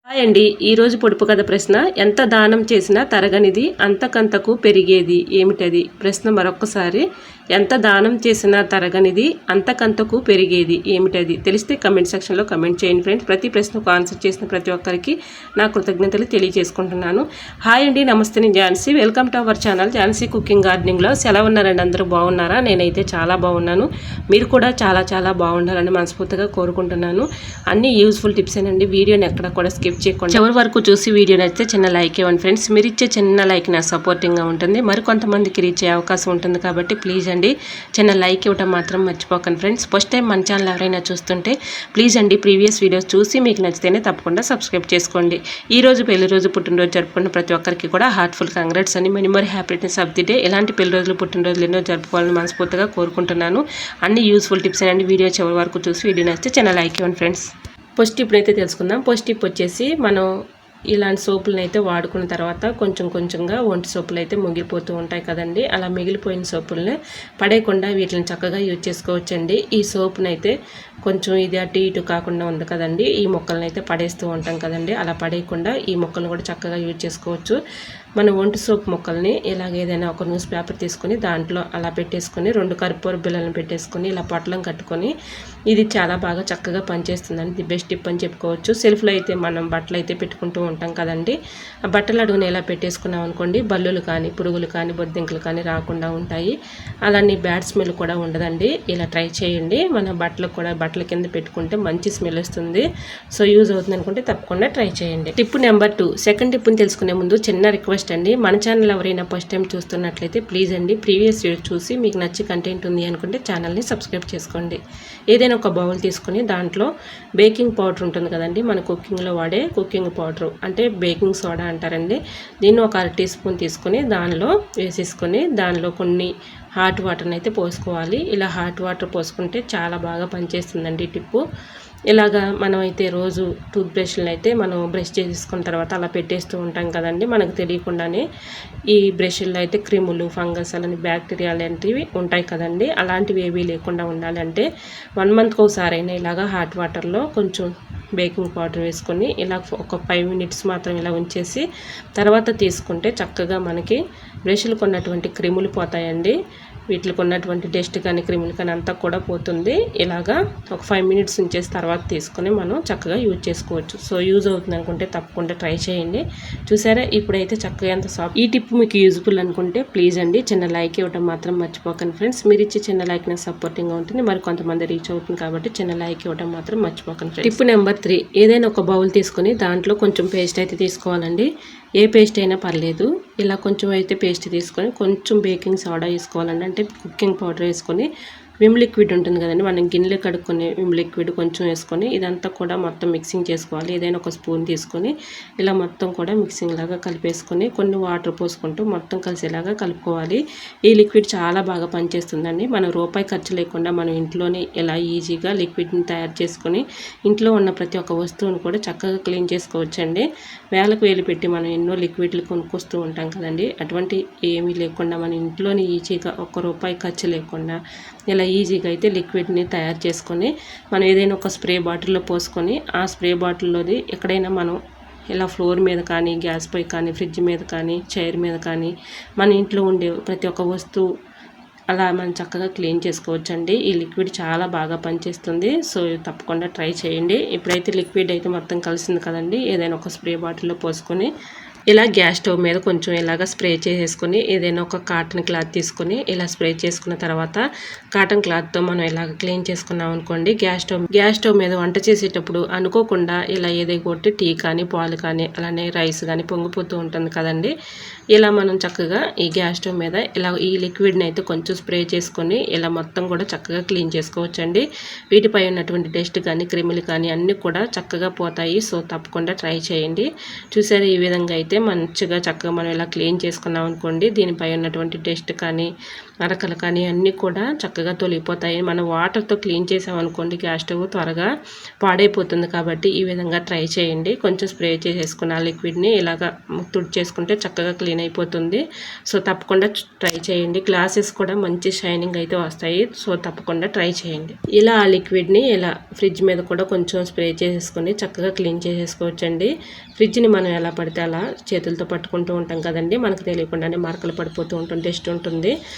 Hi అండి. ఈరోజు పొడుపు కథ ప్రశ్న. ఎంత దానం చేసినా తరగనిది అంతకంతకు పెరిగేది ఏమిటది? ప్రశ్న మరొక్కసారి. ఎంత దానం చేసినా తరగనిది అంతకంతకు పెరిగేది ఏమిటది? తెలిస్తే కమెంట్ సెక్షన్లో కమెంట్ చేయండి ఫ్రెండ్స్. ప్రతి ప్రశ్నకు ఆన్సర్ చేసిన ప్రతి ఒక్కరికి నా కృతజ్ఞతలు తెలియజేసుకుంటున్నాను. హాయ్ అండి, నమస్తే. నేను Jhansi. Welcome to our channel Jhansi cooking గార్డెనింగ్లో. ఎలా ఉన్నారండి? అందరూ బాగున్నారా? నేనైతే చాలా బాగున్నాను. మీరు కూడా చాలా చాలా బాగుండాలని మనస్ఫూర్తిగా కోరుకుంటున్నాను. అన్ని యూస్ఫుల్ టిప్సేనండి. వీడియోని ఎక్కడ కూడా స్కిప్ చేయకుండా చివరి వరకు చూసి వీడియో నచ్చితే చిన్న లైక్ ఇవ్వండి ఫ్రెండ్స్. మీరు ఇచ్చే చిన్న లైక్ నా సపోర్టింగ్గా ఉంటుంది, మరికొంతమందికి రీచ్ అయ్యే అవకాశం ఉంటుంది. కాబట్టి ప్లీజ్ అండి, చిన్న లైక్ ఇవ్వడం మాత్రం మర్చిపోకండి ఫ్రెండ్స్. ఫస్ట్ టైం మన ఛానల్ ఎవరైనా చూస్తుంటే ప్లీజ్ అండి, ప్రీవియస్ వీడియోస్ చూసి మీకు నచ్చితేనే తప్పకుండా సబ్స్క్రైబ్ చేసుకోండి. ఈ రోజు పెళ్లి రోజు పుట్టినరోజు జరుపుకున్న ప్రతి ఒక్కరికి కూడా హార్ట్ఫుల్ కంగ్రాట్స్ అని, many more happiness of the day. ఇలాంటి పెళ్లి రోజులు పుట్టినరోజులు ఎన్నో జరుపుకోవాలని మనస్ఫూర్తిగా కోరుకుంటున్నాను. అన్ని యూస్ఫుల్ టిప్స్ అండి. వీడియో చివరి వరకు చూసి వీడియో నచ్చితే చిన్న లైక్ ఇవ్వండి ఫ్రెండ్స్. ఫస్ట్ టిప్ అయితే తెలుసుకుందాం. ఫస్ట్ టిప్ వచ్చేసి, మనం ఇలాంటి సోపులను అయితే వాడుకున్న తర్వాత కొంచెం కొంచెంగా ఒంటి సోపులు అయితే మిగిలిపోతూ ఉంటాయి కదండి. అలా మిగిలిపోయిన సోపులని పడేయకుండా వీటిని చక్కగా యూజ్ చేసుకోవచ్చండి. ఈ సోపును అయితే కొంచెం ఇది అటు ఇటు కాకుండా ఉంది కదండి, ఈ మొక్కలను అయితే పడేస్తూ ఉంటాం కదండి. అలా పడేయకుండా ఈ మొక్కలను కూడా చక్కగా యూజ్ చేసుకోవచ్చు. మన ఒంటి సోపు మొక్కల్ని ఇలాగ ఏదైనా ఒక న్యూస్ పేపర్ తీసుకొని దాంట్లో అలా పెట్టేసుకొని 2 కర్పూర బిళ్ళలను పెట్టేసుకొని ఇలా పొట్లం కట్టుకొని, ఇది చాలా బాగా చక్కగా పనిచేస్తుందండి. ది బెస్ట్ టిప్ అని చెప్పుకోవచ్చు. సెల్ఫ్లో అయితే మనం బట్టలు అయితే పెట్టుకుంటూ ఉంటాం కదండి. ఆ బట్టలు అడుగుని ఇలా పెట్టేసుకున్నాం అనుకోండి, బల్లులు కానీ పురుగులు కానీ బొద్దింకలు కానీ రాకుండా ఉంటాయి. అలానే బ్యాడ్ స్మెల్ కూడా ఉండదండి. ఇలా ట్రై చేయండి. మన బట్టలకు కూడా బట్టల కింద పెట్టుకుంటే మంచి స్మెల్ వస్తుంది. సో యూజ్ అవుతుంది అనుకుంటే తప్పకుండా ట్రై చేయండి. Tip number 2. సెకండ్ టిప్ని తెలుసుకునే ముందు చిన్న రిక్వెస్ట్ అండి. మన ఛానల్ ఎవరైనా ఫస్ట్ టైం చూస్తున్నట్లయితే ప్లీజ్ అండి, ప్రీవియస్ వీడియో చూసి మీకు నచ్చి కంటెంట్ ఉంది అనుకుంటే ఛానల్ని సబ్స్క్రైబ్ చేసుకోండి. ఏదైనా ఒక బౌల్ తీసుకొని దాంట్లో బేకింగ్ పౌడర్ ఉంటుంది కదండి, మన కుకింగ్లో వాడే కుకింగ్ పౌడర్ అంటే బేకింగ్ సోడా అంటారండి. దీన్ని ఒక 1 టీ స్పూన్ తీసుకొని దానిలో వేసేసుకొని దానిలో కొన్ని హాట్ వాటర్ని అయితే పోసుకోవాలి. ఇలా హాట్ వాటర్ పోసుకుంటే చాలా బాగా పనిచేస్తుందండి టిప్పు. ఇలాగా మనం అయితే రోజు టూత్ బ్రష్లను అయితే మనం బ్రష్ చేసుకున్న తర్వాత అలా పెట్టేస్తూ ఉంటాం కదండి. మనకు తెలియకుండానే ఈ బ్రష్ల్లో అయితే క్రిములు, ఫంగస్ అలానే బ్యాక్టీరియా లాంటివి ఉంటాయి కదండి. అలాంటివి ఏవీ లేకుండా ఉండాలంటే 1 మంత్కి ఒకసారి అయినా ఇలాగా హాట్ వాటర్లో కొంచెం బేకింగ్ పౌడర్ వేసుకొని ఇలా ఒక 5 మినిట్స్ మాత్రం ఇలా ఉంచేసి తర్వాత తీసుకుంటే చక్కగా మనకి బ్రష్లకు ఉన్నటువంటి క్రిములు పోతాయండి. వీటికి ఉన్నటువంటి డస్ట్ కానీ క్రిములు కానీ అంతా కూడా పోతుంది. ఇలాగా ఒక 5 మినిట్స్ ఉంచేసి తర్వాత తీసుకొని మనం చక్కగా యూజ్ చేసుకోవచ్చు. సో యూజ్ అవుతుంది అనుకుంటే తప్పకుండా ట్రై చేయండి. చూసారా, ఇప్పుడైతే చక్కగా ఎంత సాఫ్ట్. ఈ టిప్ మీకు యూజ్ఫుల్ అనుకుంటే ప్లీజ్ అండి, చిన్న లైక్ ఇవ్వడం మాత్రం మర్చిపోకండి ఫ్రెండ్స్. మీరు ఇచ్చే చిన్న లైక్ నాకు సపోర్టింగ్గా ఉంటుంది, మరి కొంతమంది రీచ్ అవుతుంది కాబట్టి చిన్న లైక్ ఇవ్వడం మాత్రం మర్చిపోకండి. Tip number 3. ఏదైనా ఒక బౌల్ తీసుకొని దాంట్లో కొంచెం పేస్ట్ అయితే తీసుకోవాలండి. ఏ పేస్ట్ అయినా పర్లేదు. ఇలా కొంచెం అయితే పేస్ట్ తీసుకొని కొంచెం బేకింగ్ సోడా వేసుకోవాలండి, అంటే కుకింగ్ పౌడర్ వేసుకొని విమ్ లిక్విడ్ ఉంటుంది కదండి, మనం గిన్నెలు కడుక్కొని విమ్ లిక్విడ్ కొంచెం వేసుకొని ఇదంతా కూడా మొత్తం మిక్సింగ్ చేసుకోవాలి. ఏదైనా ఒక స్పూన్ తీసుకొని ఇలా మొత్తం కూడా మిక్సింగ్ లాగా కలిపేసుకొని కొన్ని వాటర్ పోసుకుంటూ మొత్తం కలిసేలాగా కలుపుకోవాలి. ఈ లిక్విడ్ చాలా బాగా పనిచేస్తుందండి. మనం రూపాయి ఖర్చు లేకుండా మనం ఇంట్లోనే ఇలా ఈజీగా లిక్విడ్ని తయారు చేసుకొని ఇంట్లో ఉన్న ప్రతి ఒక్క వస్తువును కూడా చక్కగా క్లీన్ చేసుకోవచ్చండి. వేలకు వేలు పెట్టి మనం ఎన్నో లిక్విడ్లు కొనుక్కొస్తూ ఉంటాం కదండి. అటువంటి ఏమీ లేకుండా మన ఇంట్లోనే ఈజీగా ₹1 ఖర్చు లేకుండా ఇలా ఈజీగా అయితే లిక్విడ్ని తయారు చేసుకొని మనం ఏదైనా ఒక స్ప్రే బాటిల్లో పోసుకొని ఆ స్ప్రే బాటిల్లోది ఎక్కడైనా మనం ఇలా ఫ్లోర్ మీద కానీ, గ్యాస్ పై కానీ, ఫ్రిడ్జ్ మీద కానీ, చైర్ మీద కానీ మన ఇంట్లో ఉండే ప్రతి ఒక్క వస్తువు అలా మనం చక్కగా క్లీన్ చేసుకోవచ్చండి. ఈ లిక్విడ్ చాలా బాగా పనిచేస్తుంది. సో తప్పకుండా ట్రై చేయండి. ఇప్పుడైతే లిక్విడ్ అయితే మొత్తం కలిసింది కదండి, ఏదైనా ఒక స్ప్రే బాటిల్లో పోసుకొని ఇలా గ్యాస్ స్టవ్ మీద కొంచెం ఇలాగ స్ప్రే చేసేసుకొని ఏదైనా ఒక కాటన్ క్లాత్ తీసుకొని ఇలా స్ప్రే చేసుకున్న తర్వాత కాటన్ క్లాత్తో మనం ఇలాగ క్లీన్ చేసుకున్నాం అనుకోండి, గ్యాస్ స్టవ్ మీద వంట చేసేటప్పుడు అనుకోకుండా ఇలా ఏదో కొట్టి టీ కానీ పాలు కానీ అలానే రైస్ కానీ పొంగిపోతూ ఉంటుంది కదండి. ఇలా మనం చక్కగా ఈ గ్యాస్ స్టవ్ మీద ఇలా ఈ లిక్విడ్ని అయితే కొంచెం స్ప్రే చేసుకొని ఇలా మొత్తం కూడా చక్కగా క్లీన్ చేసుకోవచ్చండి. వీటిపై ఉన్నటువంటి డస్ట్ కానీ క్రిములు కానీ అన్నీ కూడా చక్కగా పోతాయి. సో తప్పకుండా ట్రై చేయండి. చూసారు, ఈ విధంగా అయితే మంచిగా చక్కగా మనం ఇలా క్లీన్ చేసుకున్నాం అనుకోండి, దీనిపై ఉన్నటువంటి డస్ట్ కానీ నరకలు కానీ అన్నీ కూడా చక్కగా తొలగిపోతాయి. మనం వాటర్తో క్లీన్ చేసామనుకోండి గ్యాస్ స్టవ్ త్వరగా పాడైపోతుంది. కాబట్టి ఈ విధంగా ట్రై చేయండి. కొంచెం స్ప్రే చేసేసుకున్న లిక్విడ్ని ఇలాగ తుడిచేసుకుంటే చక్కగా క్లీన్ అయిపోతుంది. సో తప్పకుండా ట్రై చేయండి. గ్లాసెస్ కూడా మంచి షైనింగ్ అయితే వస్తాయి. సో తప్పకుండా ట్రై చేయండి. ఇలా ఆ లిక్విడ్ని ఇలా ఫ్రిడ్జ్ మీద కూడా కొంచెం స్ప్రే చేసేసుకొని చక్కగా క్లీన్ చేసేసుకోవచ్చండి. ఫ్రిడ్జ్ని మనం ఎలా పడితే అలా చేతులతో పట్టుకుంటూ ఉంటాం కదండి, మనకు తెలియకుండానే మరకలు పడిపోతూ ఉంటుంది, డస్ట్ ఉంటుంది.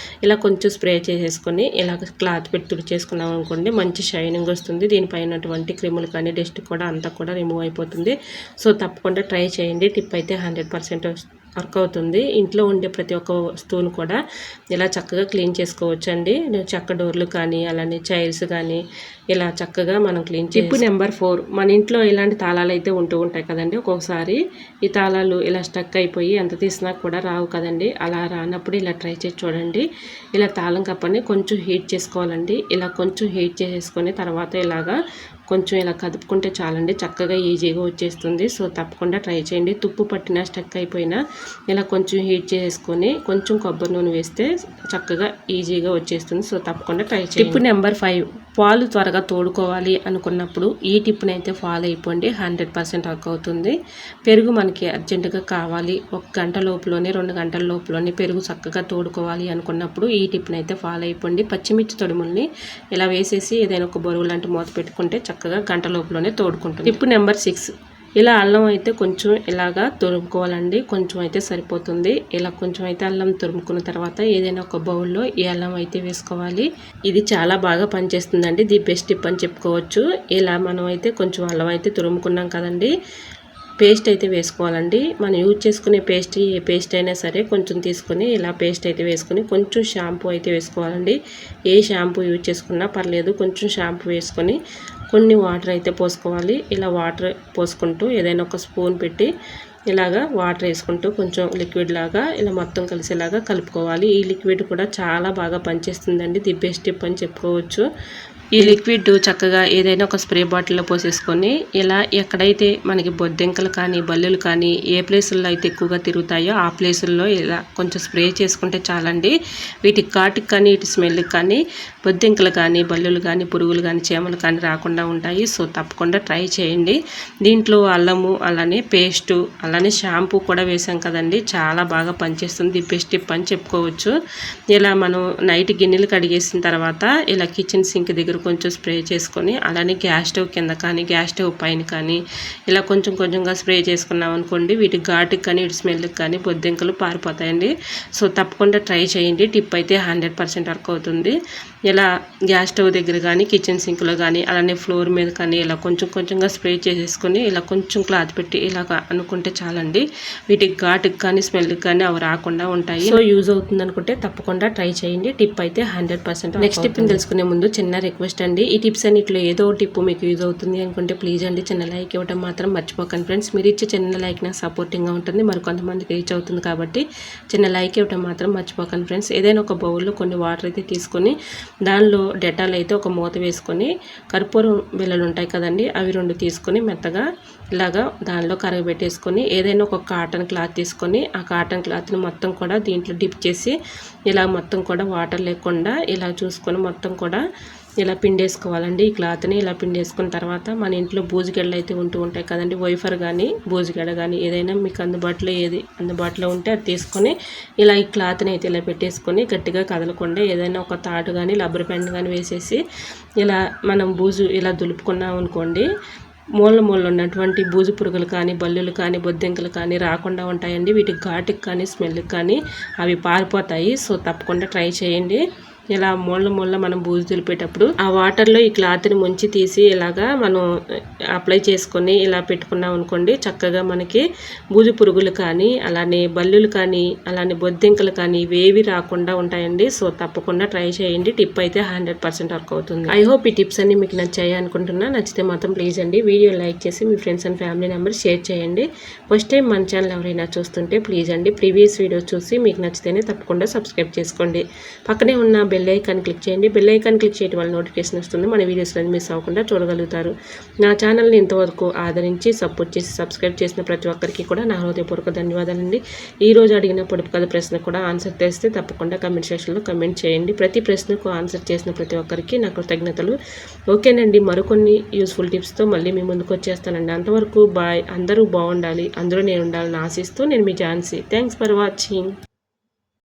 ఇలా కొంచెం స్ప్రే చేసేసుకొని ఇలా క్లాత్ పెట్టి తుడిచేసుకున్నాం అనుకోండి మంచి షైనింగ్ వస్తుంది. దీనిపైన క్రిములు కానీ డస్ట్ కూడా అంతా కూడా రిమూవ్ అయిపోతుంది. సో తప్పకుండా ట్రై చేయండి. టిప్ అయితే 100% వర్క్ అవుతుంది. ఇంట్లో ఉండే ప్రతి ఒక్క వస్తువును కూడా ఇలా చక్కగా క్లీన్ చేసుకోవచ్చు అండి. చెక్క డోర్లు కానీ అలానే చైర్స్ కానీ ఇలా చక్కగా మనం క్లీన్ చేసి. టిప్ నెంబర్ 4, మన ఇంట్లో ఇలాంటి తాళాలు అయితే ఉంటూ ఉంటాయి కదండి. ఒక్కొక్కసారి ఈ తాళాలు ఇలా స్టక్ అయిపోయి ఎంత తీసినా కూడా రావు కదండి. అలా రానప్పుడు ఇలా ట్రై చేసి చూడండి. ఇలా తాళం కప్పని కొంచెం హీట్ చేసుకోవాలండి. ఇలా కొంచెం హీట్ చేసేసుకొని తర్వాత ఇలాగా కొంచెం ఇలా కదుపుకుంటే చాలండి, చక్కగా ఈజీగా వచ్చేస్తుంది. సో తప్పకుండా ట్రై చేయండి. తుప్పు పట్టినా స్టక్ అయిపోయినా ఇలా కొంచెం హీట్ చేసుకొని కొంచెం కొబ్బరి నూనె వేస్తే చక్కగా ఈజీగా వచ్చేస్తుంది. సో తప్పకుండా ట్రై చేయండి. టిప్ నెంబర్ 5, పాలు త్వరగా తోడుకోవాలి అనుకున్నప్పుడు ఈ టిప్ని అయితే ఫాలో అయిపోండి. 100% వర్క్ అవుతుంది. పెరుగు మనకి అర్జెంటుగా కావాలి, 1 గంట లోపులోనే 2 గంటల లోపులోనే పెరుగు చక్కగా తోడుకోవాలి అనుకున్నప్పుడు ఈ టిప్ని అయితే ఫాలో అయిపోండి. పచ్చిమిర్చి తొడుముల్ని ఇలా వేసేసి ఏదైనా ఒక బరువు లాంటి మూత పెట్టుకుంటే చక్కగా గంట లోపులోనే తోడుకుంటుంది. టిప్ నెంబర్ 6, ఇలా అల్లం అయితే కొంచెం ఇలాగా తురుముకోవాలండి. కొంచెం అయితే సరిపోతుంది. ఇలా కొంచెం అయితే అల్లం తురుముకున్న తర్వాత ఏదైనా ఒక బౌల్లో ఈ అల్లం అయితే వేసుకోవాలి. ఇది చాలా బాగా పనిచేస్తుందండి. ది బెస్ట్ టిప్ అని చెప్పుకోవచ్చు. ఇలా మనం అయితే కొంచెం అల్లం అయితే తురుముకున్నాం కదండి, పేస్ట్ అయితే వేసుకోవాలండి. మనం యూజ్ చేసుకునే పేస్ట్ ఏ పేస్ట్ అయినా సరే కొంచెం తీసుకొని ఇలా పేస్ట్ అయితే వేసుకొని కొంచెం షాంపూ అయితే వేసుకోవాలండి. ఏ షాంపూ యూజ్ చేసుకున్నా పర్లేదు, కొంచెం షాంపూ వేసుకొని కొన్ని వాటర్ అయితే పోసుకోవాలి. ఇలా వాటర్ పోసుకుంటూ ఏదైనా ఒక స్పూన్ పెట్టి ఇలాగా వాటర్ వేసుకుంటూ కొంచెం లిక్విడ్ లాగా ఇలా మొత్తం కలిసేలాగా కలుపుకోవాలి. ఈ లిక్విడ్ కూడా చాలా బాగా పనిచేస్తుందండి. ది బెస్ట్ టిప్ అని చెప్పుకోవచ్చు. ఈ లిక్విడ్ చక్కగా ఏదైనా ఒక స్ప్రే బాటిల్లో పోసేసుకొని ఇలా ఎక్కడైతే మనకి బొద్దింకలు కానీ బల్లులు కానీ ఏ ప్లేసుల్లో అయితే ఎక్కువగా తిరుగుతాయో ఆ ప్లేసుల్లో ఇలా కొంచెం స్ప్రే చేసుకుంటే చాలండి. వీటి ఘాటుకి కానీ వీటి స్మెల్కి కానీ బొద్దింకలు కానీ బల్లులు కానీ పురుగులు కానీ చీమలు కానీ రాకుండా ఉంటాయి. సో తప్పకుండా ట్రై చేయండి. దీంట్లో అల్లము అలానే పేస్టు అలానే షాంపూ కూడా వేసాం కదండి, చాలా బాగా పనిచేస్తుంది. బెస్ట్ టిప్ అని చెప్పుకోవచ్చు. ఇలా మనం నైట్ గిన్నెలు కడిగేసిన తర్వాత ఇలా కిచెన్ సింక్ దగ్గర కొంచెం స్ప్రే చేసుకొని అలానే గ్యాస్ స్టవ్ కింద కానీ గ్యాస్ స్టవ్ పైన కానీ ఇలా కొంచెం కొంచెంగా స్ప్రే చేసుకున్నాం అనుకోండి వీటి ఘాటుకి కానీ వీటి స్మెల్కి కానీ బొద్దింకలు పారిపోతాయండి. సో తప్పకుండా ట్రై చేయండి. టిప్ అయితే 100% వర్క్ అవుతుంది. ఇలా గ్యాస్ స్టవ్ దగ్గర కానీ కిచెన్ సింక్లో కానీ అలానే ఫ్లోర్ మీద కానీ ఇలా కొంచెం కొంచెంగా స్ప్రే చేసేసుకొని ఇలా కొంచెం క్లాత్ పెట్టి ఇలాగ అనుకుంటే చాలండి. వీటికి ఘాటుకి కానీ స్మెల్కి కానీ అవి రాకుండా ఉంటాయి. సో యూజ్ అవుతుంది అనుకుంటే తప్పకుండా ట్రై చేయండి. టిప్ అయితే 100%. నెక్స్ట్ టిప్ని తెలుసుకునే ముందు చిన్న రిక్వెస్ట్ అండి, ఈ టిప్స్ అన్నిట్లో ఏదో టిప్ మీకు యూజ్ అవుతుంది అనుకుంటే ప్లీజ్ అండి చిన్న లైక్ ఇవ్వడం మాత్రం మర్చిపోకండి ఫ్రెండ్స్. మీరు ఇచ్చే చిన్న లైక్ నాకు సపోర్టింగ్గా ఉంటుంది, మరి కొంతమందికి రీచ్ అవుతుంది కాబట్టి చిన్న లైక్ ఇవ్వడం మాత్రం మర్చిపోకండి ఫ్రెండ్స్. ఏదైనా ఒక బౌల్లో కొన్ని వాటర్ అయితే తీసుకొని దానిలో డెటాల్ అయితే ఒక మూత వేసుకొని కర్పూరం బిళ్ళలు ఉంటాయి కదండి అవి 2 తీసుకొని మెత్తగా ఇలాగా దానిలో కరగబెట్టేసుకొని ఏదైనా ఒక కాటన్ క్లాత్ తీసుకొని ఆ కాటన్ క్లాత్ని మొత్తం కూడా దీంట్లో డిప్ చేసి ఇలా మొత్తం కూడా వాటర్ లేకుండా ఇలా చూసుకొని మొత్తం కూడా ఇలా పిండేసుకోవాలండి. ఈ క్లాత్ని ఇలా పిండేసుకున్న తర్వాత మన ఇంట్లో బూజుగెడలు అయితే ఉంటూ ఉంటాయి కదండి, వైఫర్ కానీ బూజుగెడ కానీ ఏదైనా మీకు అందుబాటులో ఏది అందుబాటులో ఉంటే అది తీసుకొని ఇలా ఈ క్లాత్ని అయితే ఇలా పెట్టేసుకొని గట్టిగా కదలకుండా ఏదైనా ఒక తాడు కానీ రబ్బర్ బ్యాండ్ కానీ వేసేసి ఇలా మనం బూజు ఇలా దులుపుకున్నాం అనుకోండి మూల ఉన్నటువంటి బూజు పురుగులు కానీ బల్లులు కానీ బొద్దింకలు కానీ రాకుండా ఉంటాయండి. వీటికి ఘాటుకి కానీ స్మెల్కి కానీ అవి పారిపోతాయి. సో తప్పకుండా ట్రై చేయండి. ఇలా మూల మనం బూజు దులిపేటప్పుడు ఆ వాటర్లో ఈ క్లాత్ని ముంచి తీసి ఇలాగా మనం అప్లై చేసుకొని ఇలా పెట్టుకున్నాం అనుకోండి చక్కగా మనకి బూజు పురుగులు కానీ అలానే బల్లులు కానీ అలానే బొద్దింకలు కానీ ఇవేవి రాకుండా ఉంటాయండి. సో తప్పకుండా ట్రై చేయండి. టిప్ అయితే 100% వర్క్ అవుతుంది. ఐ హోప్ ఈ టిప్స్ అన్ని మీకు నచ్చాయి అనుకుంటున్నా. నచ్చితే మాత్రం ప్లీజ్ అండి వీడియో లైక్ చేసి మీ friends and family members share చేయండి. ఫస్ట్ టైం మన ఛానల్ ఎవరైనా చూస్తుంటే ప్లీజ్ అండి ప్రీవియస్ వీడియోస్ చూసి మీకు నచ్చితేనే తప్పకుండా సబ్స్క్రైబ్ చేసుకోండి. పక్కనే ఉన్న బెల్ ఐకాన్ క్లిక్ చేయండి. బెల్ ఐకాన్ క్లిక్ చేయడం వల్ల నోటిఫికేషన్ వస్తుంది. మన వీడియోస్ అనేది మిస్ అవ్వకుండా చూడగలుగుతారు. నా ఛానల్ని ఇంతవరకు ఆదరించి సపోర్ట్ చేసి సబ్స్క్రైబ్ చేసిన ప్రతి ఒక్కరికి కూడా నా హృదయపూర్వక ధన్యవాదాలండి. ఈరోజు అడిగిన పొడుపు కథ ప్రశ్న కూడా ఆన్సర్ చేస్తే తప్పకుండా కమెంట్ సెక్షన్లో కమెంట్ చేయండి. ప్రతి ప్రశ్నకు ఆన్సర్ చేసిన ప్రతి ఒక్కరికి నా కృతజ్ఞతలు. ఓకేనండి, మరికొన్ని యూస్ఫుల్ టిప్స్తో మళ్ళీ మీ ముందుకు వచ్చేస్తానండి. అంతవరకు బాయ్. అందరూ బాగుండాలి, అందరూ నేను ఉండాలని ఆశిస్తూ నేను మీ ఝాన్సీ. Thanks for watching.